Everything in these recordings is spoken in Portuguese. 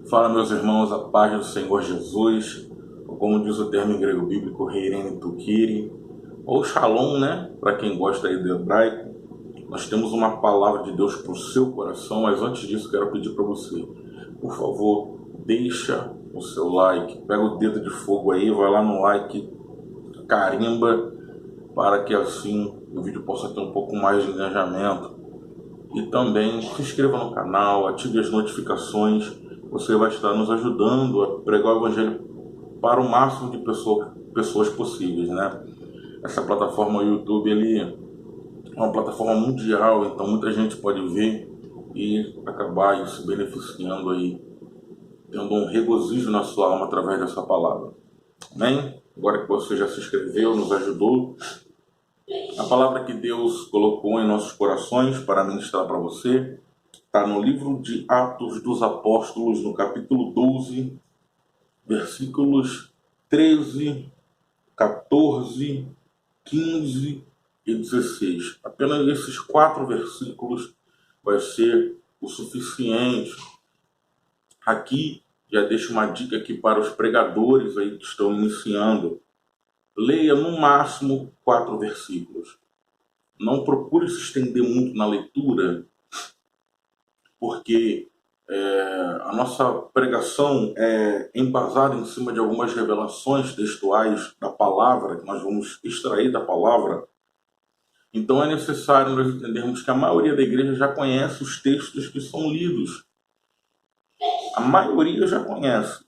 Fala, meus irmãos, a paz do Senhor Jesus, ou como diz o termo em grego bíblico, Heirene Tukiri, ou Shalom, né? Para quem gosta aí do hebraico. Nós temos uma palavra de Deus para o seu coração, mas antes disso quero pedir para você, por favor, deixa o seu like, pega o dedo de fogo aí, vai lá no like, carimba, para que assim o vídeo possa ter um pouco mais de engajamento. E também se inscreva no canal, ative as notificações. Você vai estar nos ajudando a pregar o Evangelho para o máximo de pessoas possíveis, né? Essa plataforma YouTube é uma plataforma mundial, então muita gente pode ver e acabar se beneficiando aí, tendo um regozijo na sua alma através dessa palavra. Amém? Agora que você já se inscreveu, nos ajudou, a palavra que Deus colocou em nossos corações para ministrar para você está no livro de Atos dos Apóstolos, no capítulo 12, versículos 13, 14, 15 e 16. Apenas esses 4 versículos vai ser o suficiente. Aqui já deixo uma dica aqui para os pregadores aí que estão iniciando. Leia no máximo 4 versículos. Não procure se estender muito na leitura, porque a nossa pregação é embasada em cima de algumas revelações textuais da palavra, que nós vamos extrair da palavra. Então é necessário nós entendermos que a maioria da igreja já conhece os textos que são lidos. A maioria já conhece.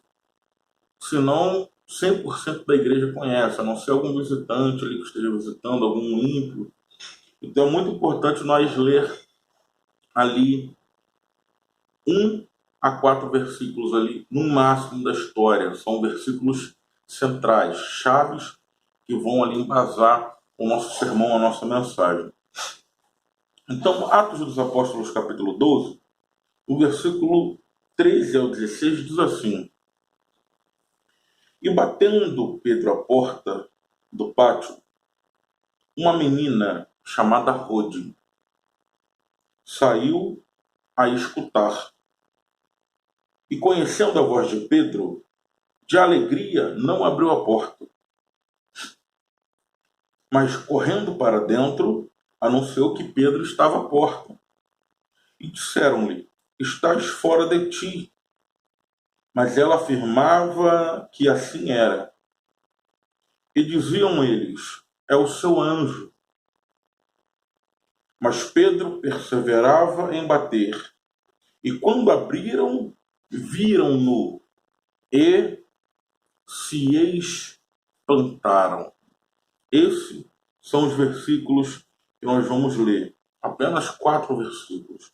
Se não, 100% da igreja conhece, a não ser algum visitante ali que esteja visitando, algum ímpio. Então é muito importante nós ler ali 1 a 4 versículos ali, no máximo, da história. São versículos centrais, chaves, que vão ali embasar o nosso sermão, a nossa mensagem. Então, Atos dos Apóstolos, capítulo 12, o versículo 13 ao 16 diz assim: E batendo Pedro à porta do pátio, uma menina chamada Rode saiu a escutar. E conhecendo a voz de Pedro, de alegria não abriu a porta, mas correndo para dentro, anunciou que Pedro estava à porta. E disseram-lhe: Estás fora de ti. Mas ela afirmava que assim era. E diziam eles: É o seu anjo. Mas Pedro perseverava em bater. E quando abriram, viram-no e se espantaram. Esses são os versículos que nós vamos ler. Apenas 4 versículos.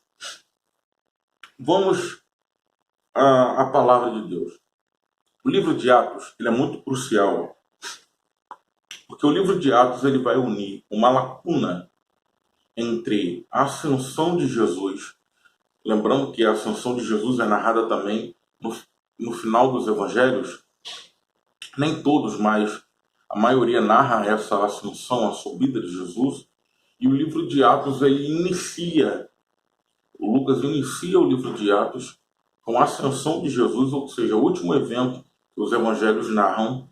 Vamos à palavra de Deus. O livro de Atos ele é muito crucial, porque o livro de Atos ele vai unir uma lacuna entre a ascensão de Jesus. Lembrando que a ascensão de Jesus é narrada também no final dos evangelhos. Nem todos, mas a maioria narra essa ascensão, a subida de Jesus. E o livro de Atos, o Lucas inicia o livro de Atos com a ascensão de Jesus, ou seja, o último evento que os evangelhos narram.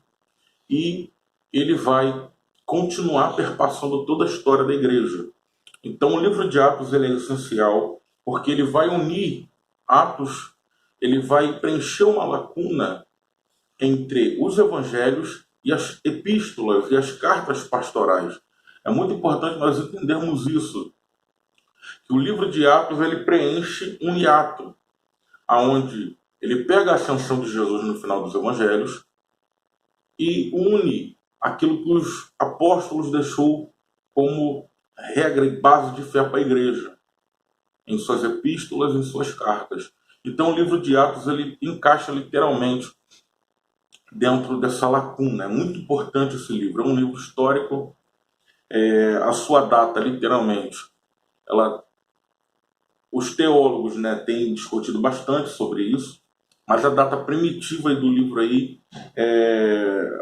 E ele vai continuar perpassando toda a história da igreja. Então o livro de Atos ele é essencial, porque ele vai unir Atos, ele vai preencher uma lacuna entre os evangelhos e as epístolas e as cartas pastorais. É muito importante nós entendermos isso, que o livro de Atos ele preenche um hiato, aonde ele pega a ascensão de Jesus no final dos evangelhos e une aquilo que os apóstolos deixou como regra e base de fé para a igreja, em suas epístolas, em suas cartas. Então o livro de Atos ele encaixa literalmente dentro dessa lacuna. É muito importante esse livro. É um livro histórico. A sua data, literalmente, os teólogos, né, têm discutido bastante sobre isso, mas a data primitiva do livro aí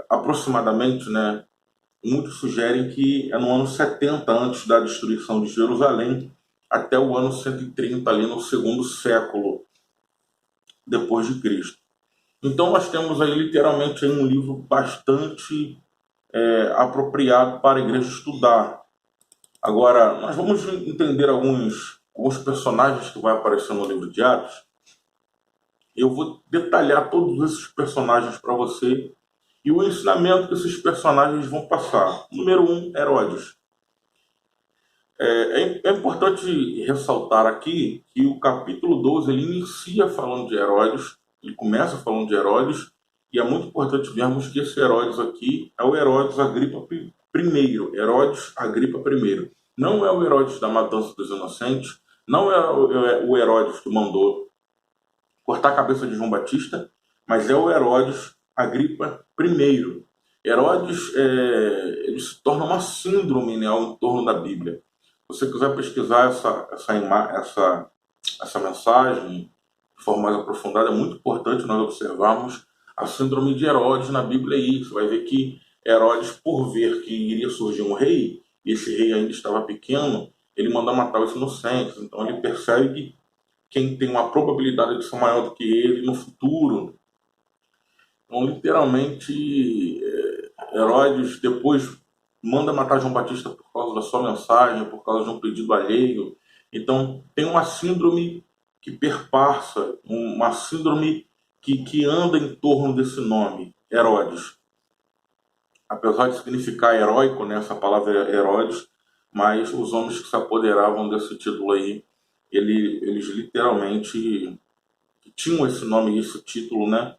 aproximadamente, né, muitos sugerem que é no ano 70 antes da destruição de Jerusalém, até o ano 130 ali no 2º século depois de Cristo. Então nós temos aí literalmente um livro bastante apropriado para a igreja estudar. Agora, nós vamos entender alguns personagens que vai aparecer no livro de Atos. Eu vou detalhar todos esses personagens para você e o ensinamento que esses personagens vão passar. Número 1, Herodes. É importante ressaltar aqui que o capítulo 12 ele inicia falando de Herodes, ele começa falando de Herodes, e é muito importante vermos que esse Herodes aqui é o Herodes Agripa I. Herodes Agripa I. Não é o Herodes da matança dos inocentes, não é o Herodes que mandou cortar a cabeça de João Batista, mas é o Herodes Agripa I. Herodes ele se torna uma síndrome, né, em torno da Bíblia. Se você quiser pesquisar essa mensagem de forma mais aprofundada, é muito importante nós observarmos a síndrome de Herodes na Bíblia aí. Você vai ver que Herodes, por ver que iria surgir um rei, e esse rei ainda estava pequeno, ele manda matar os inocentes. Então ele percebe que quem tem uma probabilidade de ser maior do que ele no futuro. Então, literalmente, Herodes depois manda matar João Batista por causa da sua mensagem, por causa de um pedido alheio. Então, tem uma síndrome que perpassa, uma síndrome que anda em torno desse nome, Herodes. Apesar de significar heróico, né, essa palavra é Herodes, mas os homens que se apoderavam desse título aí, eles literalmente tinham esse nome e esse título, né?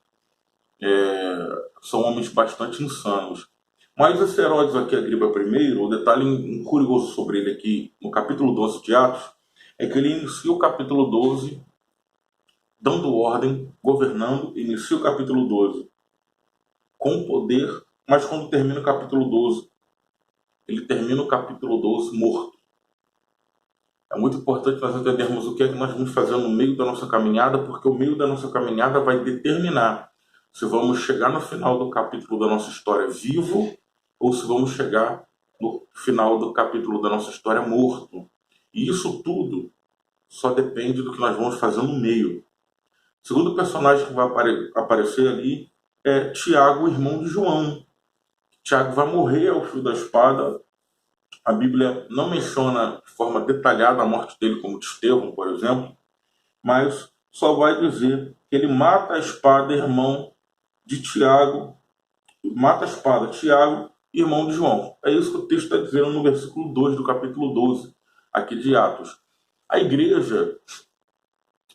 São homens bastante insanos. Mas esse Herodes aqui, Agripa I, o detalhe curioso sobre ele aqui, no capítulo 12 de Atos, é que ele inicia o capítulo 12 dando ordem, governando, inicia o capítulo 12 com poder, mas quando termina o capítulo 12, ele termina o capítulo 12 morto. É muito importante nós entendermos o que é que nós vamos fazer no meio da nossa caminhada, porque o meio da nossa caminhada vai determinar se vamos chegar no final do capítulo da nossa história vivo ou se vamos chegar no final do capítulo da nossa história morto. E isso tudo só depende do que nós vamos fazer no meio. O segundo personagem que vai aparecer ali é Tiago, irmão de João. Tiago vai morrer ao fio da espada. A Bíblia não menciona de forma detalhada a morte dele, como de Estevão, por exemplo, mas só vai dizer que ele mata a espada, irmão de Tiago, mata a espada, Tiago, irmão de João. É isso que o texto está dizendo no versículo 2 do capítulo 12, aqui de Atos. A igreja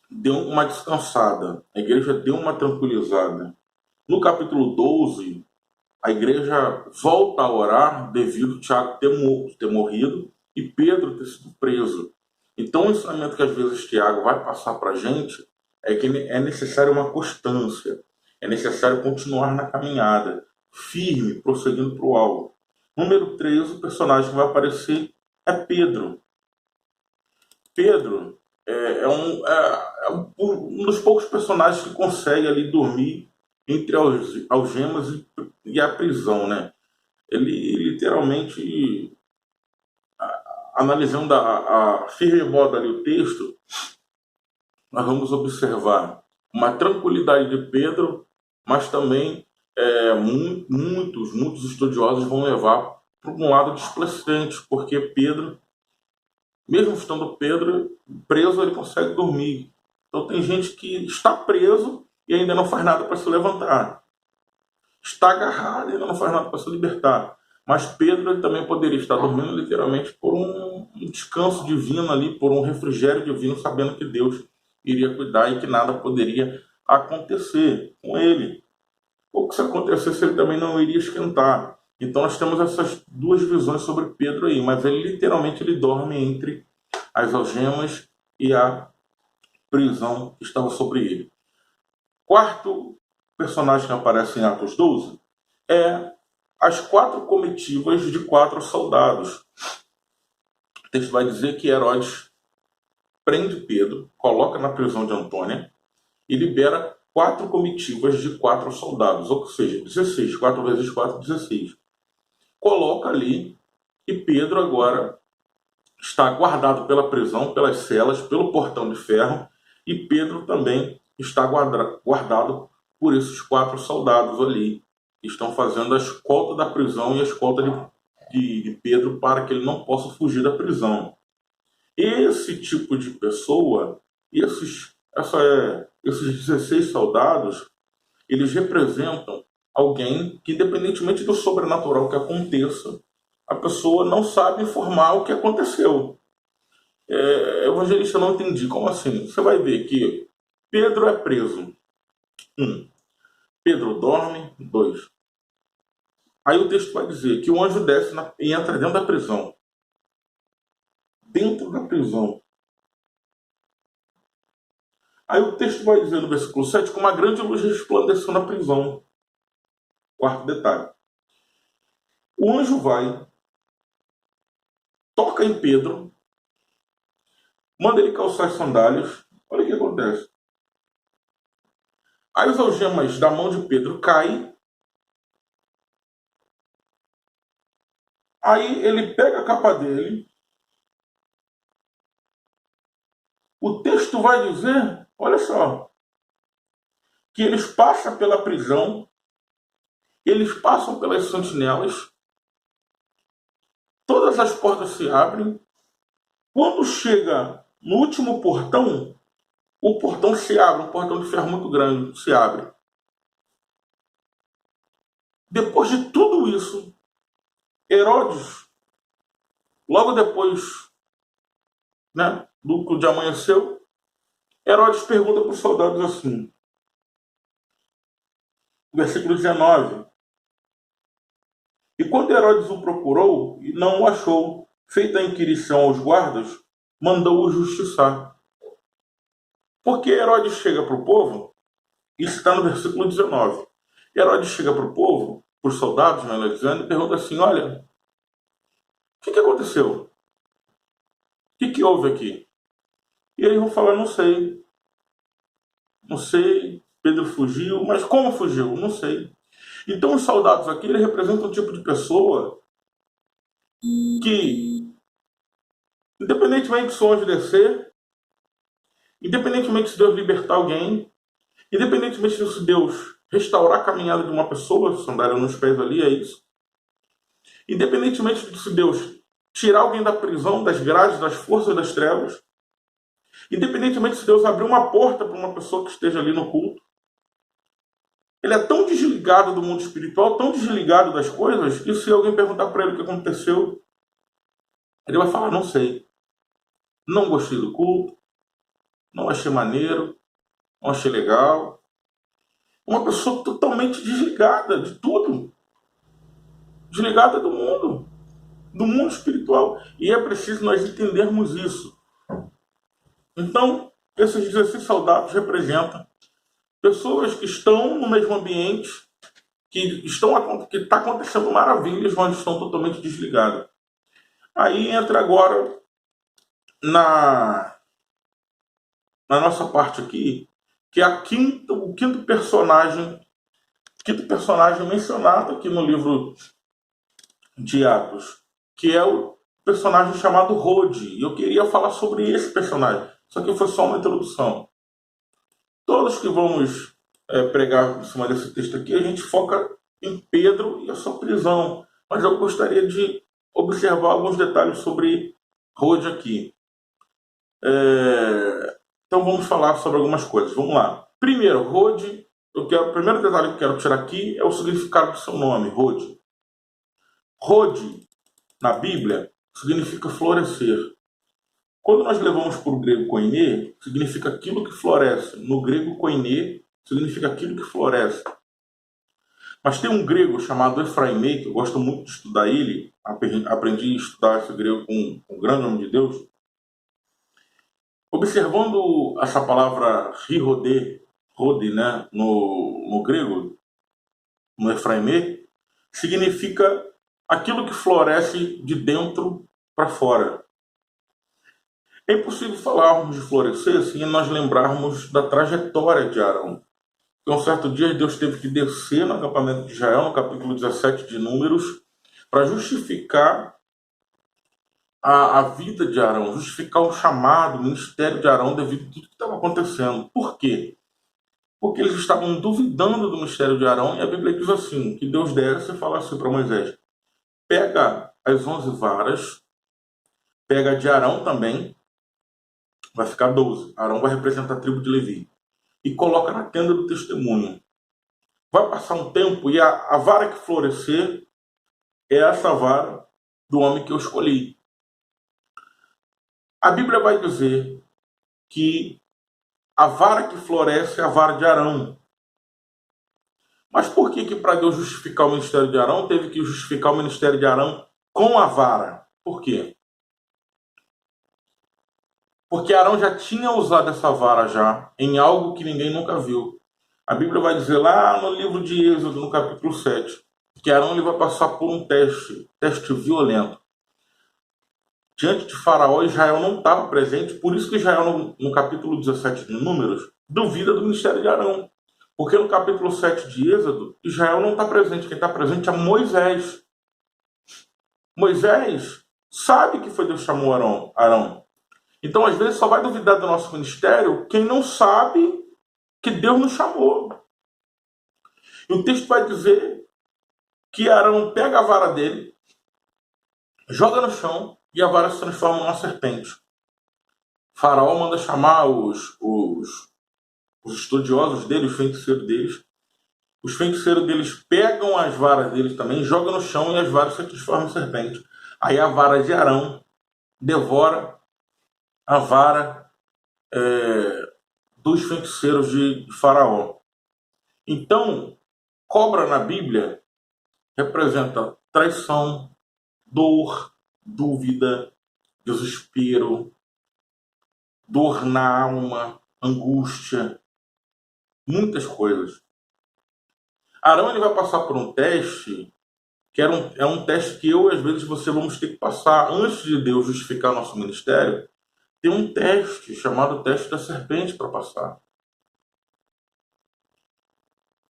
deu uma descansada, a igreja deu uma tranquilizada. No capítulo 12, a igreja volta a orar devido a Tiago ter morrido e Pedro ter sido preso. Então o ensinamento que às vezes Tiago vai passar para a gente é que é necessário uma constância, é necessário continuar na caminhada, firme, prosseguindo para o alvo. Número 3, o personagem que vai aparecer é Pedro. Pedro é um dos poucos personagens que consegue ali dormir entre algemas e a prisão, né? Ele literalmente, analisando a firme modo ali o texto, nós vamos observar uma tranquilidade de Pedro, mas também muitos estudiosos vão levar para um lado displicente, porque Pedro, mesmo estando preso, ele consegue dormir. Então tem gente que está preso e ainda não faz nada para se levantar. Está agarrado e ainda não faz nada para se libertar. Mas Pedro ele também poderia estar dormindo literalmente por um descanso divino ali, por um refrigério divino, sabendo que Deus iria cuidar e que nada poderia acontecer com ele. Ou que se acontecesse ele também não iria esquentar. Então nós temos essas duas visões sobre Pedro aí, mas ele literalmente ele dorme entre as algemas e a prisão que estava sobre ele. Quarto personagem que aparece em Atos 12 é as 4 comitivas de 4 soldados. O texto vai dizer que Herodes prende Pedro, coloca na prisão de Antônia e libera 4 comitivas de 4 soldados, ou seja, 16, 4 vezes 4, 16. Coloca ali e Pedro agora está guardado pela prisão, pelas celas, pelo portão de ferro, e Pedro também está guardado por esses 4 soldados ali, que estão fazendo a escolta da prisão e a escolta de Pedro para que ele não possa fugir da prisão. Esse tipo de pessoa, esses 16 soldados, eles representam alguém que, independentemente do sobrenatural que aconteça, a pessoa não sabe informar o que aconteceu. Evangelista, não entendi. Como assim? Você vai ver que Pedro é preso. Pedro dorme. 2. Aí o texto vai dizer que o anjo desce e entra dentro da prisão. Dentro da prisão. Aí o texto vai dizer no versículo 7 que uma grande luz resplandeceu na prisão. 4º detalhe. O anjo vai, toca em Pedro, manda ele calçar as sandálias. Olha o que acontece. Aí as algemas da mão de Pedro caem. Aí ele pega a capa dele. O texto vai dizer, olha só, que eles passam pela prisão, eles passam pelas sentinelas, todas as portas se abrem. Quando chega no último portão, o portão se abre, um portão de ferro muito grande se abre. Depois de tudo isso, Herodes, logo depois, né, do que amanheceu, Herodes pergunta para os soldados assim, versículo 19. E quando Herodes o procurou e não o achou, feita a inquirição aos guardas, mandou-o justiçar. Porque Herodes chega para o povo, isso está no versículo 19. Herodes chega para o povo, para os soldados, melhor dizendo, e pergunta assim, olha, o que aconteceu? O que houve aqui? E eles vão falar, não sei. Não sei, Pedro fugiu, mas como fugiu? Não sei. Então os soldados aqui, eles representam um tipo de pessoa que, independentemente se o anjo descer, independentemente se Deus libertar alguém, independentemente se Deus restaurar a caminhada de uma pessoa, sandália nos pés ali, é isso. Independentemente de se Deus tirar alguém da prisão, das grades, das forças das trevas, independentemente se Deus abrir uma porta para uma pessoa que esteja ali no culto, ele é tão desligado do mundo espiritual, tão desligado das coisas, que se alguém perguntar para ele o que aconteceu, ele vai falar, não sei. Não gostei do culto, não achei maneiro, não achei legal. Uma pessoa totalmente desligada de tudo. Desligada do mundo espiritual. E é preciso nós entendermos isso. Então, esses 16 soldados representam pessoas que estão no mesmo ambiente, que está acontecendo maravilhas, mas estão totalmente desligadas. Aí entra agora na nossa parte aqui, que é o quinto personagem mencionado aqui no livro de Atos, que é o personagem chamado Rode. E eu queria falar sobre esse personagem, só que foi só uma introdução. Todos que vamos pregar em cima desse texto aqui, a gente foca em Pedro e a sua prisão, mas eu gostaria de observar alguns detalhes sobre Rode aqui. Então vamos falar sobre algumas coisas. Vamos lá. Primeiro, Rode, o primeiro detalhe que eu quero tirar aqui é o significado do seu nome, Rode. Rode, na Bíblia, significa florescer. Quando nós levamos para o grego koiné, significa aquilo que floresce. No grego koiné, significa aquilo que floresce. Mas tem um grego chamado Efraimei, que eu gosto muito de estudar ele, aprendi a estudar esse grego com o grande nome de Deus. Observando essa palavra rode, né, no grego, no Efraimê, significa aquilo que floresce de dentro para fora. É impossível falarmos de florescer sem nós lembrarmos da trajetória de Arão. Então, um certo dia, Deus teve que descer no acampamento de Israel, no capítulo 17 de Números, para justificar a vida de Arão, justificar o chamado, o ministério de Arão devido a tudo que estava acontecendo. Por quê? porque eles estavam duvidando do mistério de Arão, e a Bíblia diz assim, que Deus desce e fala assim para Moisés, pega as 11 varas, pega a de Arão também, vai ficar 12. Arão vai representar a tribo de Levi. E coloca na tenda do testemunho. Vai passar um tempo e a vara que florescer é essa vara do homem que eu escolhi. A Bíblia vai dizer que a vara que floresce é a vara de Arão. Mas por que para Deus justificar o ministério de Arão, teve que justificar o ministério de Arão com a vara? Por quê? Porque Arão já tinha usado essa vara já em algo que ninguém nunca viu. A Bíblia vai dizer lá no livro de Êxodo, no capítulo 7, que Arão ele vai passar por um teste violento. Diante de Faraó, Israel não estava presente, por isso que Israel, no capítulo 17 de Números, duvida do ministério de Arão. Porque no capítulo 7 de Êxodo, Israel não está presente, quem está presente é Moisés. Moisés sabe que foi Deus que chamou Arão. Então, às vezes, só vai duvidar do nosso ministério quem não sabe que Deus nos chamou. E o texto vai dizer que Arão pega a vara dele, joga no chão e a vara se transforma numa serpente. Faraó manda chamar os estudiosos dele, os feiticeiros deles. Os feiticeiros deles pegam as varas deles também, jogam no chão e as varas se transformam em serpente. Aí a vara de Arão devora a vara dos feiticeiros de Faraó. Então, cobra na Bíblia representa traição, dor, dúvida, desespero, dor na alma, angústia, muitas coisas. Arão ele vai passar por um teste que é um teste que eu, às vezes, você vamos ter que passar antes de Deus justificar nosso ministério. Tem um teste chamado teste da serpente para passar.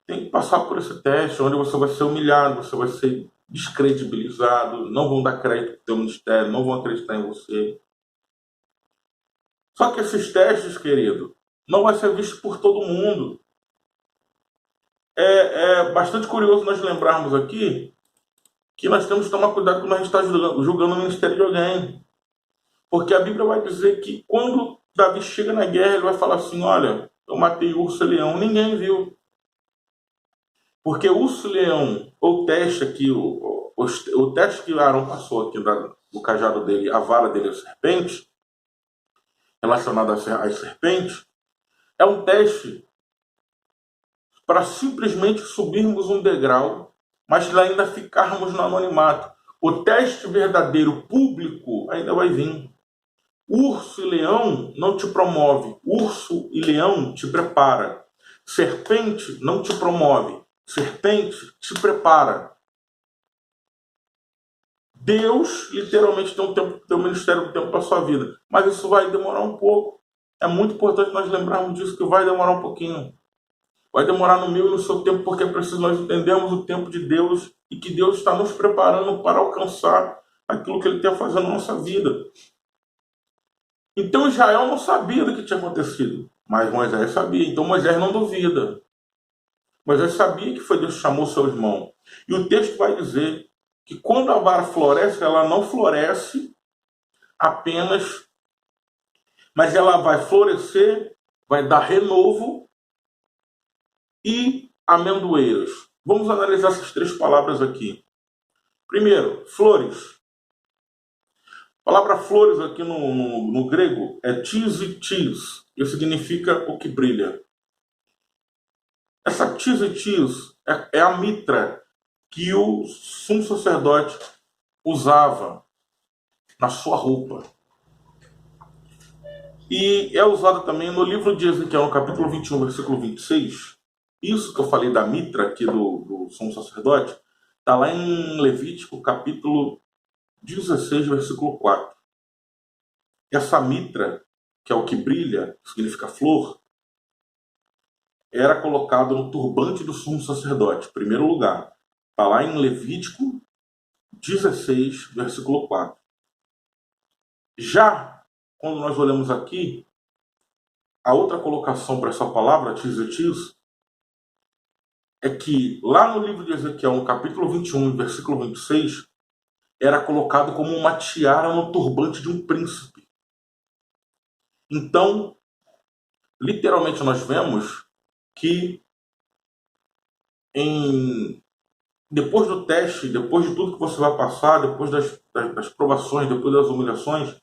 Tem que passar por esse teste, onde você vai ser humilhado, você vai ser descredibilizado, não vão dar crédito para o teu ministério, não vão acreditar em você. Só que esses testes, querido, não vai ser visto por todo mundo. É bastante curioso nós lembrarmos aqui que nós temos que tomar cuidado quando a gente está julgando o ministério de alguém. Porque a Bíblia vai dizer que quando Davi chega na guerra, ele vai falar assim, olha, eu matei urso e leão, ninguém viu. Porque urso e leão, o teste aqui, o teste que Arão passou aqui do cajado dele, a vara dele, a serpente, relacionada às serpentes, é um teste para simplesmente subirmos um degrau, mas ainda ficarmos no anonimato. O teste verdadeiro, público, ainda vai vir. Urso e leão não te promove. Urso e leão te prepara. Serpente não te promove. Serpente te prepara. Deus, literalmente, tem um ministério do tempo para a sua vida. Mas isso vai demorar um pouco. É muito importante nós lembrarmos disso, que vai demorar um pouquinho. Vai demorar no meu e no seu tempo, porque é preciso nós entendermos o tempo de Deus e que Deus está nos preparando para alcançar aquilo que Ele quer fazer na nossa vida. Então Israel não sabia do que tinha acontecido, mas Moisés sabia. Então Moisés não duvida. Moisés sabia que foi Deus que chamou seu irmão. E o texto vai dizer que quando a vara floresce, ela não floresce apenas, mas ela vai florescer, vai dar renovo e amendoeiras. Vamos analisar essas três palavras aqui. Primeiro, flores. A palavra flores aqui no grego é tis, que significa o que brilha. Essa tis é a mitra que o sumo sacerdote usava na sua roupa. E é usada também no livro de Ezequiel, no capítulo 21, versículo 26. Isso que eu falei da mitra aqui do sumo sacerdote, está lá em Levítico, capítulo 16, versículo 4. Essa mitra, que é o que brilha, significa flor, era colocado no turbante do sumo sacerdote, em primeiro lugar. Está lá em Levítico 16, versículo 4. Já, quando nós olhamos aqui, a outra colocação para essa palavra, tis, é que lá no livro de Ezequiel, no capítulo 21, versículo 26, era colocado como uma tiara no turbante de um príncipe. Então, literalmente nós vemos que depois do teste, depois de tudo que você vai passar, depois das provações, depois das humilhações,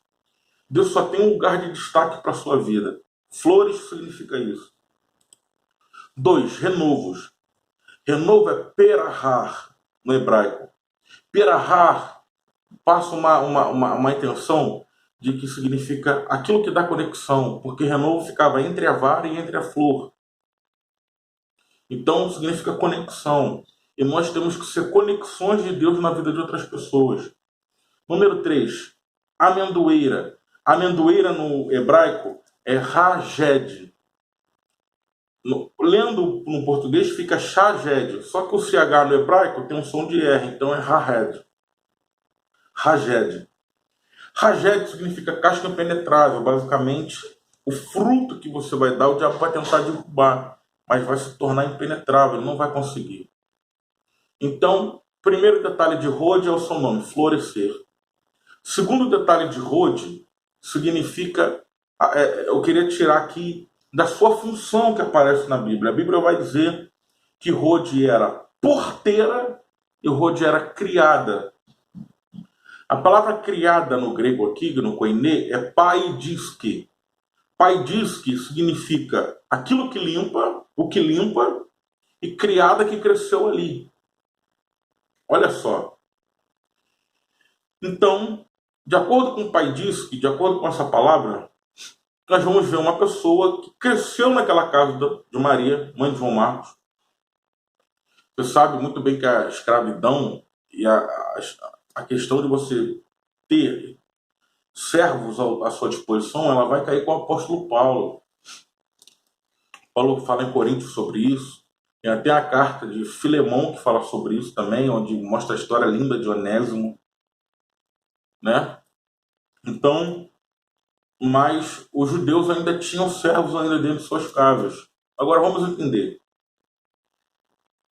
Deus só tem um lugar de destaque para a sua vida. Flores significa isso. 2, renovos. Renovo é perahar no hebraico. Perahar passa uma intenção de que significa aquilo que dá conexão, porque renovo ficava entre a vara e entre a flor. Então significa conexão. E nós temos que ser conexões de Deus na vida de outras pessoas. Número 3, amendoeira. Amendoeira no hebraico é raged. Lendo no português fica chaged, só que o CH no hebraico tem um som de R, então é rahed. Raged. Raged significa casca impenetrável, basicamente o fruto que você vai dar, o diabo vai tentar derrubar, mas vai se tornar impenetrável, ele não vai conseguir. Então, primeiro detalhe de Rode é o seu nome, florescer. Segundo detalhe de Rode significa, eu queria tirar aqui da sua função que aparece na Bíblia. A Bíblia vai dizer que Rode era porteira e Rode era criada. A palavra criada no grego aqui, no koiné, é paidiske. Paidiske significa aquilo que limpa, o que limpa, e criada que cresceu ali. Olha só. Então, de acordo com o paidiske, de acordo com essa palavra, nós vamos ver uma pessoa que cresceu naquela casa de Maria, mãe de João Marcos. Você sabe muito bem que a escravidão e a questão de você ter servos à sua disposição, ela vai cair com o apóstolo Paulo. Paulo fala em Coríntios sobre isso. Tem até a carta de Filemão que fala sobre isso também, onde mostra a história linda de Onésimo, né? Então, mas os judeus ainda tinham servos ainda dentro de suas casas. Agora vamos entender.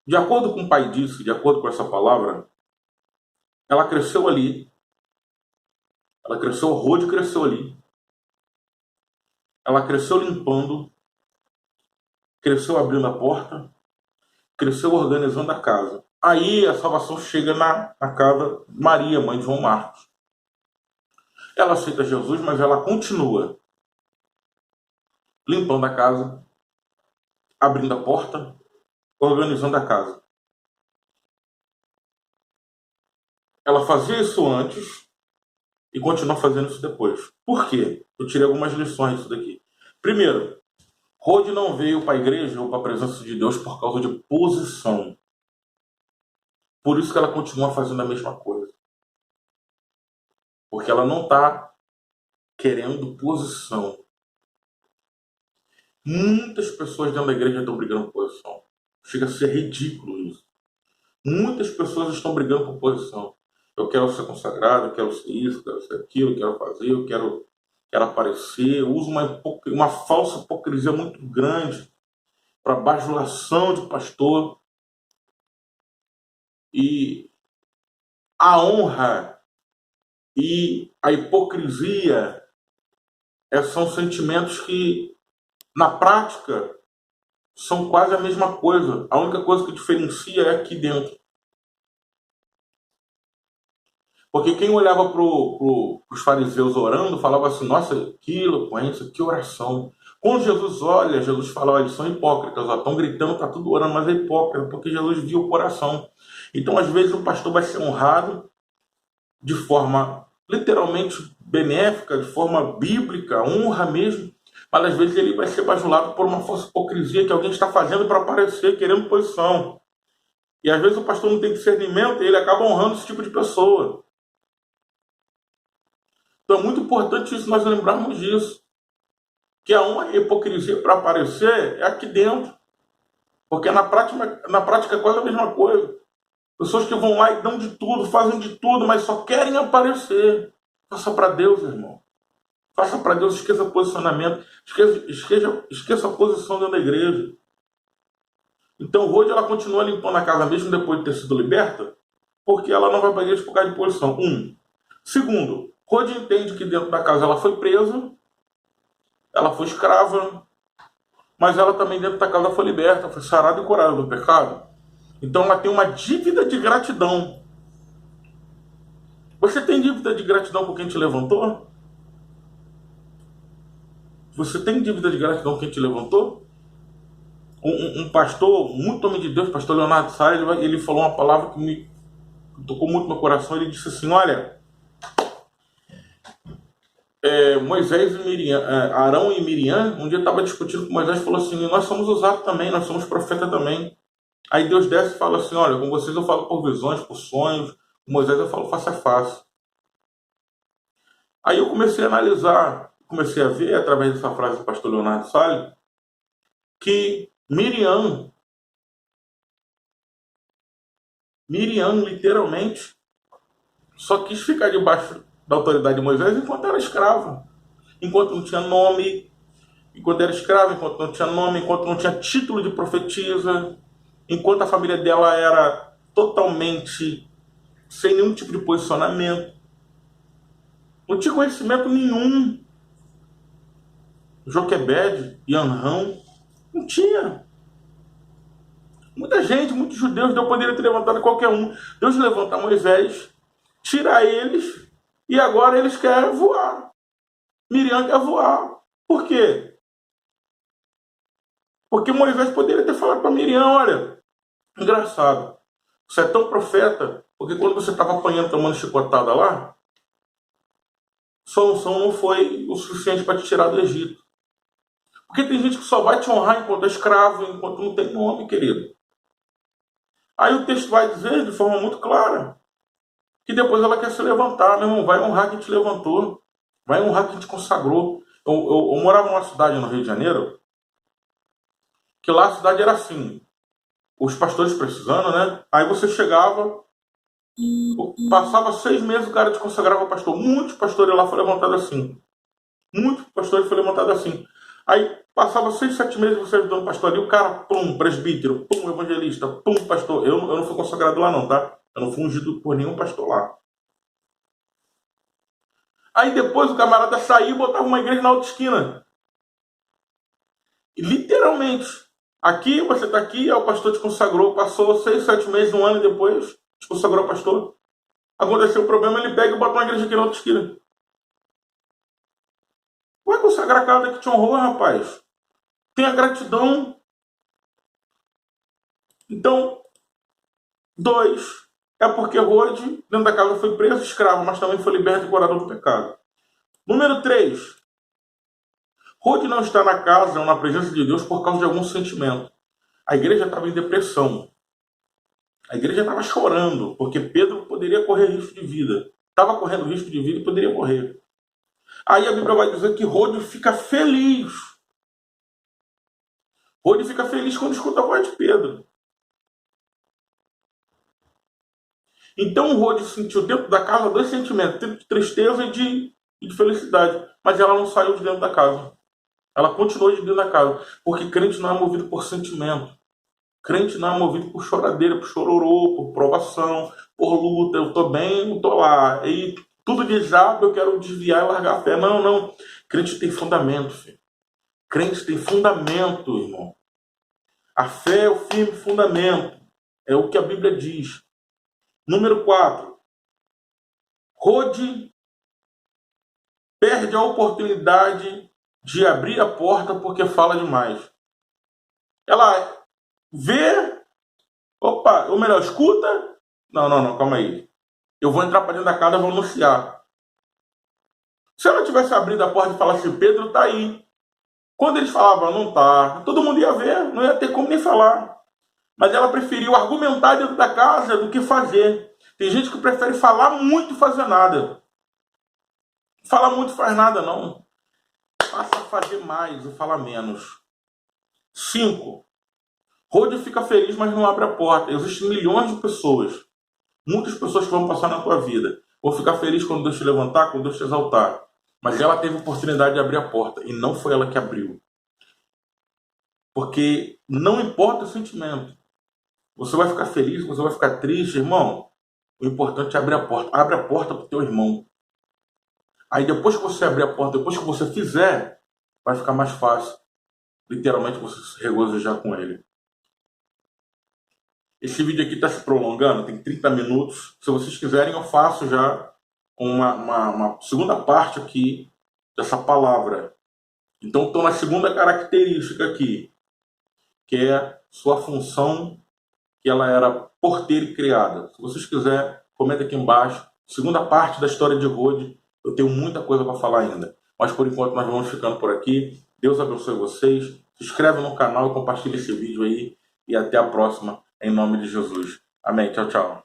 De acordo com o pai disse, de acordo com essa palavra, ela cresceu ali. Ela cresceu, o Rode cresceu ali. Ela cresceu limpando, cresceu abrindo a porta, cresceu organizando a casa. Aí a salvação chega na casa de Maria, mãe de João Marcos. Ela aceita Jesus, mas ela continua limpando a casa, abrindo a porta, organizando a casa. Ela fazia isso antes e continua fazendo isso depois. Por quê? Eu tirei algumas lições disso daqui. Primeiro, Rode não veio para a igreja ou para a presença de Deus por causa de posição. Por isso que ela continua fazendo a mesma coisa. Porque ela não está querendo posição. Muitas pessoas dentro da igreja estão brigando por posição. Chega a ser ridículo isso. Muitas pessoas estão brigando por posição. Eu quero ser consagrado, eu quero ser isso, quero ser aquilo, eu quero fazer, eu quero aparecer. Eu uso uma falsa hipocrisia muito grande para bajulação de pastor. E a honra e a hipocrisia são sentimentos que, na prática, são quase a mesma coisa. A única coisa que diferencia é aqui dentro. Porque quem olhava para os fariseus orando, falava assim, nossa, que eloquência, que oração. Quando Jesus olha, Jesus fala, olha, eles são hipócritas, estão gritando, está tudo orando, mas é hipócrita, porque Jesus viu o coração. Então, às vezes, o pastor vai ser honrado de forma literalmente benéfica, de forma bíblica, honra mesmo, mas às vezes ele vai ser bajulado por uma falsa hipocrisia que alguém está fazendo para aparecer, querendo posição. E às vezes o pastor não tem discernimento e ele acaba honrando esse tipo de pessoa. Então é muito importante isso, nós lembrarmos disso. Que a honra e a hipocrisia para aparecer é aqui dentro. Porque na prática é quase a mesma coisa. Pessoas que vão lá e dão de tudo, fazem de tudo, mas só querem aparecer. Faça para Deus, irmão. Faça para Deus, esqueça posicionamento, esqueça a posição dentro da igreja. Então Rode, ela continua limpando a casa mesmo depois de ter sido liberta, porque ela não vai para a igreja por causa de posição. Segundo, Rode entende que dentro da casa ela foi presa, ela foi escrava, mas ela também dentro da casa foi liberta, foi sarada e curada do pecado. Então ela tem uma dívida de gratidão. Você tem dívida de gratidão por quem te levantou? Você tem dívida de gratidão por quem te levantou? Um pastor, muito homem de Deus, pastor Leonardo Salles, ele falou uma palavra que me tocou muito no coração. Ele disse assim, olha, Moisés e Miriam, Arão e Miriam, um dia estava discutindo com Moisés e falou assim, nós somos usados também, nós somos profeta também. Aí Deus desce e fala assim, olha, com vocês eu falo por visões, por sonhos, com Moisés eu falo face a face. Aí eu comecei a analisar, comecei a ver, através dessa frase do pastor Leonardo Salles, que Miriam, literalmente, só quis ficar debaixo da autoridade de Moisés enquanto era escrava. Enquanto não tinha nome, enquanto era escrava, enquanto não tinha nome, enquanto não tinha título de profetisa, enquanto a família dela era totalmente sem nenhum tipo de posicionamento. Não tinha conhecimento nenhum. Joquebede e Anrão, não tinha. Muita gente, muitos judeus, Deus poderia ter levantado qualquer um. Deus levanta Moisés, tira eles, e agora eles querem voar. Miriam quer voar. Por quê? Porque Moisés poderia ter falado para Miriam, olha, engraçado, você é tão profeta, porque quando você estava apanhando, tomando chicotada lá, sua unção não foi o suficiente para te tirar do Egito. Porque tem gente que só vai te honrar enquanto é escravo, enquanto não tem nome, querido. Aí o texto vai dizer de forma muito clara que depois ela quer se levantar, meu irmão, vai honrar quem te levantou, vai honrar quem te consagrou. Eu morava numa cidade no Rio de Janeiro, que lá a cidade era assim, os pastores precisando, né? Aí você chegava, passava 6 meses, o cara te consagrava pastor. Muitos pastores lá foram levantados assim. Muitos pastores foram levantados assim. Aí passava 6, 7 meses você ajudando pastoria, o cara, pum, presbítero, pum, evangelista, pum, pastor. Eu não fui consagrado lá não, tá? Eu não fui ungido por nenhum pastor lá. Aí depois o camarada saía e botava uma igreja na outra esquina. E, literalmente. Aqui, você está aqui, o pastor te consagrou, passou 6, 7 meses, um ano depois, te consagrou pastor. Aconteceu o problema, ele pega e bota uma igreja aqui na outra esquina. Vai consagrar a casa que te honrou, rapaz. Tenha gratidão. Então, 2, é porque Rode, dentro da casa, foi preso, escravo, mas também foi liberto e curado do pecado. Número 3, Rode não está na casa ou na presença de Deus por causa de algum sentimento. A igreja estava em depressão. A igreja estava chorando, porque Pedro poderia correr risco de vida. Estava correndo risco de vida e poderia morrer. Aí a Bíblia vai dizer que Rode fica feliz. Rode fica feliz quando escuta a voz de Pedro. Então Rode sentiu dentro da casa 2 sentimentos, de tristeza e de felicidade. Mas ela não saiu de dentro da casa. Ela continuou de dentro da casa. Porque crente não é movido por sentimento. Crente não é movido por choradeira, por chororô, por provação, por luta. Eu estou bem, eu estou lá. E tudo desaba, eu quero desviar e largar a fé. Não, não. Crente tem fundamento, filho. Crente tem fundamento, irmão. A fé é o firme fundamento. É o que a Bíblia diz. Número 4. Rode perde a oportunidade de abrir a porta porque fala demais. Ela vê, opa, ou melhor, escuta. Não, calma aí. Eu vou entrar para dentro da casa e vou anunciar. Se ela tivesse abrido a porta e falasse, Pedro tá aí. Quando eles falavam, não tá, todo mundo ia ver, não ia ter como nem falar. Mas ela preferiu argumentar dentro da casa do que fazer. Tem gente que prefere falar muito e fazer nada. Falar muito e faz nada, não. Passa a fazer mais e falar menos. 5. Rode fica feliz, mas não abre a porta. Existem milhões de pessoas. Muitas pessoas que vão passar na tua vida. Vão ficar felizes quando Deus te levantar, quando Deus te exaltar. Mas ela teve a oportunidade de abrir a porta. E não foi ela que abriu. Porque não importa o sentimento. Você vai ficar feliz, você vai ficar triste, irmão. O importante é abrir a porta. Abre a porta pro teu irmão. Aí depois que você abrir a porta, depois que você fizer, vai ficar mais fácil. Literalmente você se regozijar com ele. Esse vídeo aqui está se prolongando, tem 30 minutos. Se vocês quiserem, eu faço já uma segunda parte aqui dessa palavra. Então, estou na segunda característica aqui, que é sua função, que ela era porteira e criada. Se vocês quiserem, comenta aqui embaixo. Segunda parte da história de Rode, eu tenho muita coisa para falar ainda. Mas por enquanto nós vamos ficando por aqui. Deus abençoe vocês. Se inscreve no canal e compartilha esse vídeo aí. E até a próxima, em nome de Jesus. Amém. Tchau, tchau.